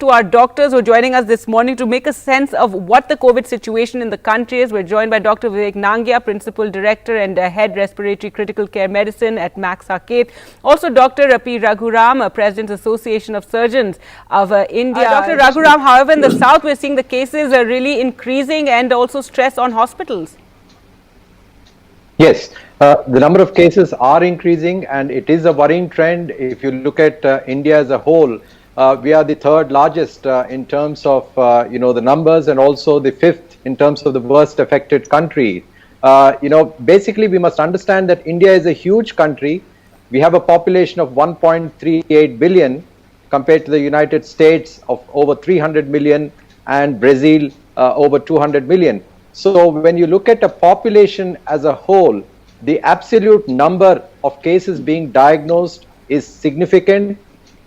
to our doctors who are joining us this morning to make a sense of what the COVID situation in the country is. We're joined by Dr. Vivek Nangia, Principal Director and Head Respiratory Critical Care Medicine at Max Saket. Also Dr. P. Raghuram, President Association of Surgeons of India. Dr. Raghuram, however, in the south we're seeing the cases are really increasing and also stress on hospitals. Yes, the number of cases are increasing and it is a worrying trend. If you look at India as a whole, we are the third largest in terms of the numbers, and also the fifth in terms of the worst affected country. Basically we must understand that India is a huge country. We have a population of 1.38 billion compared to the United States of over 300 million and Brazil over 200 million. So when you look at a population as a whole, the absolute number of cases being diagnosed is significant,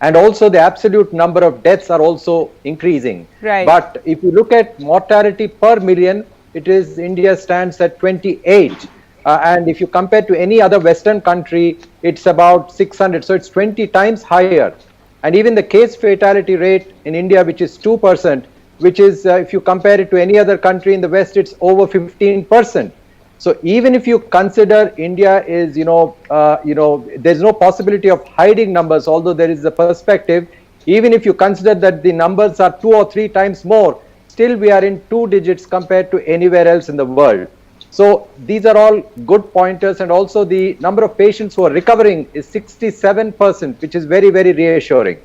and also the absolute number of deaths are also increasing. Right. But if you look at mortality per million, India stands at 28. And if you compare to any other Western country, it's about 600. So it's 20 times higher. And even the case fatality rate in India, which is 2%, which is, if you compare it to any other country in the West, it's over 15%. So even if you consider India is, there's no possibility of hiding numbers, although there is a perspective. Even if you consider that the numbers are 2 or 3 times more, still we are in 2 digits compared to anywhere else in the world. So these are all good pointers, and also the number of patients who are recovering is 67%, which is very, very reassuring.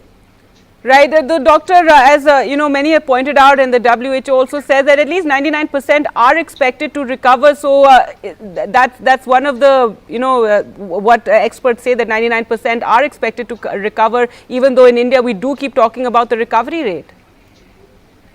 Right, the doctor, as many have pointed out, and the WHO also says that at least 99% are expected to recover. So that's one of the, what experts say, that 99% are expected to recover, even though in India we do keep talking about the recovery rate.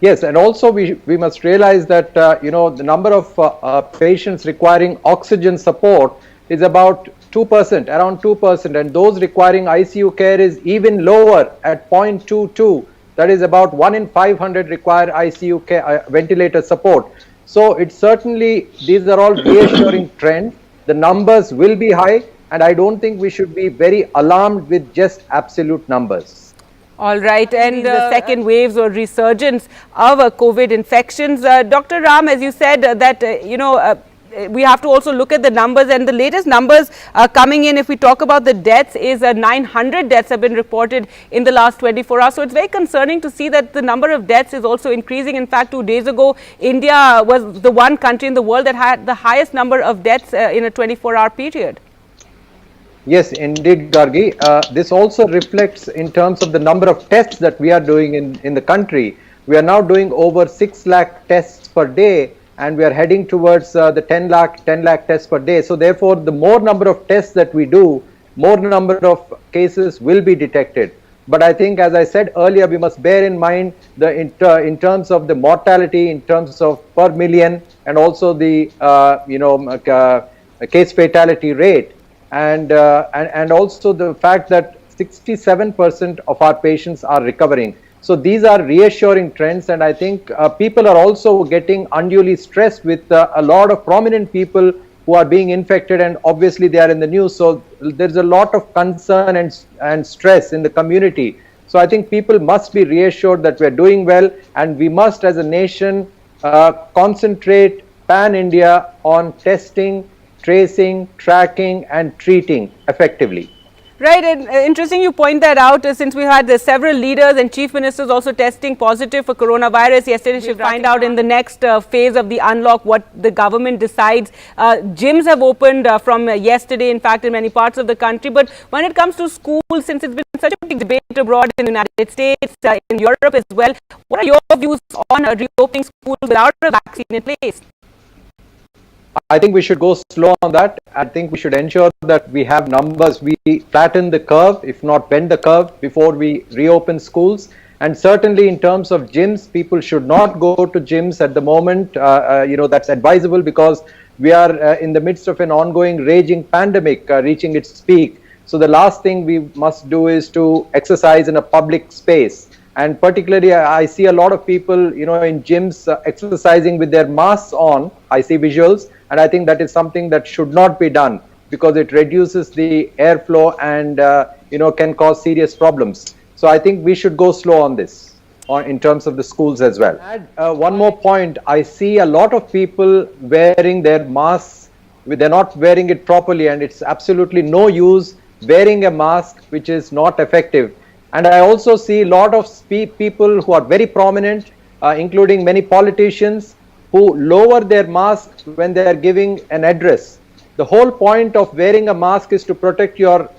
Yes, and also we must realize that, the number of patients requiring oxygen support is about 2%, around 2%, and those requiring ICU care is even lower at 0.22. That is about 1 in 500 require ICU care, ventilator support. So it's certainly, these are all reassuring trends. The numbers will be high, and I don't think we should be very alarmed with just absolute numbers. All right, and the second waves or resurgence of COVID infections. Dr. Ram, as you said, that we have to also look at the numbers, and the latest numbers coming in, if we talk about the deaths, is 900 deaths have been reported in the last 24 hours. So it's very concerning to see that the number of deaths is also increasing. In fact, 2 days ago, India was the one country in the world that had the highest number of deaths in a 24-hour period. Yes, indeed, Gargi. This also reflects in terms of the number of tests that we are doing in the country. We are now doing over 6 lakh tests per day, and we are heading towards the 10 lakh tests per day. So therefore, the more number of tests that we do, more number of cases will be detected. But I think, as I said earlier, we must bear in mind in terms of the mortality, in terms of per million, and also the case fatality rate, and also the fact that 67% of our patients are recovering. So these are reassuring trends, and I think people are also getting unduly stressed with a lot of prominent people who are being infected, and obviously they are in the news. So there's a lot of concern and stress in the community. So I think people must be reassured that we're doing well, and we must as a nation concentrate pan-India on testing, tracing, tracking and treating effectively. Right, and interesting you point that out, since we had several leaders and chief ministers also testing positive for coronavirus. Yesterday, we'll find out in the next phase of the unlock what the government decides. Gyms have opened from yesterday, in fact, in many parts of the country. But when it comes to schools, since it's been such a big debate abroad in the United States, in Europe as well, what are your views on reopening schools without a vaccine in place? I think we should go slow on that. I think we should ensure that we have numbers. We flatten the curve, if not bend the curve, before we reopen schools. And certainly in terms of gyms, people should not go to gyms at the moment. That's advisable because we are in the midst of an ongoing raging pandemic reaching its peak. So the last thing we must do is to exercise in a public space. And particularly, I see a lot of people, in gyms exercising with their masks on. I see visuals, and I think that is something that should not be done because it reduces the airflow and, can cause serious problems. So I think we should go slow on this. in terms of the schools as well. Add one more point. I see a lot of people wearing their masks. They're not wearing it properly, and it's absolutely no use wearing a mask which is not effective. And I also see a lot of people who are very prominent, including many politicians, who lower their mask when they are giving an address. The whole point of wearing a mask is to protect your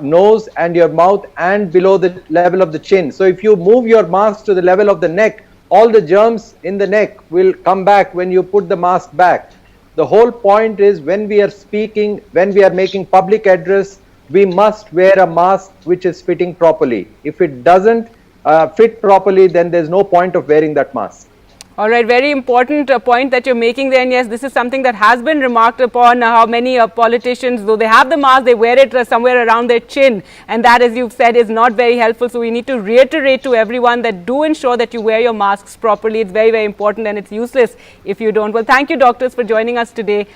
nose and your mouth and below the level of the chin. So if you move your mask to the level of the neck, all the germs in the neck will come back when you put the mask back. The whole point is, when we are speaking, when we are making public address, we must wear a mask which is fitting properly. If it doesn't fit properly, then there's no point of wearing that mask. All right, very important point that you're making there. And yes, this is something that has been remarked upon, how many politicians, though they have the mask, they wear it somewhere around their chin. And that, as you've said, is not very helpful. So we need to reiterate to everyone that do ensure that you wear your masks properly. It's very, very important, and it's useless if you don't. Well, thank you, doctors, for joining us today.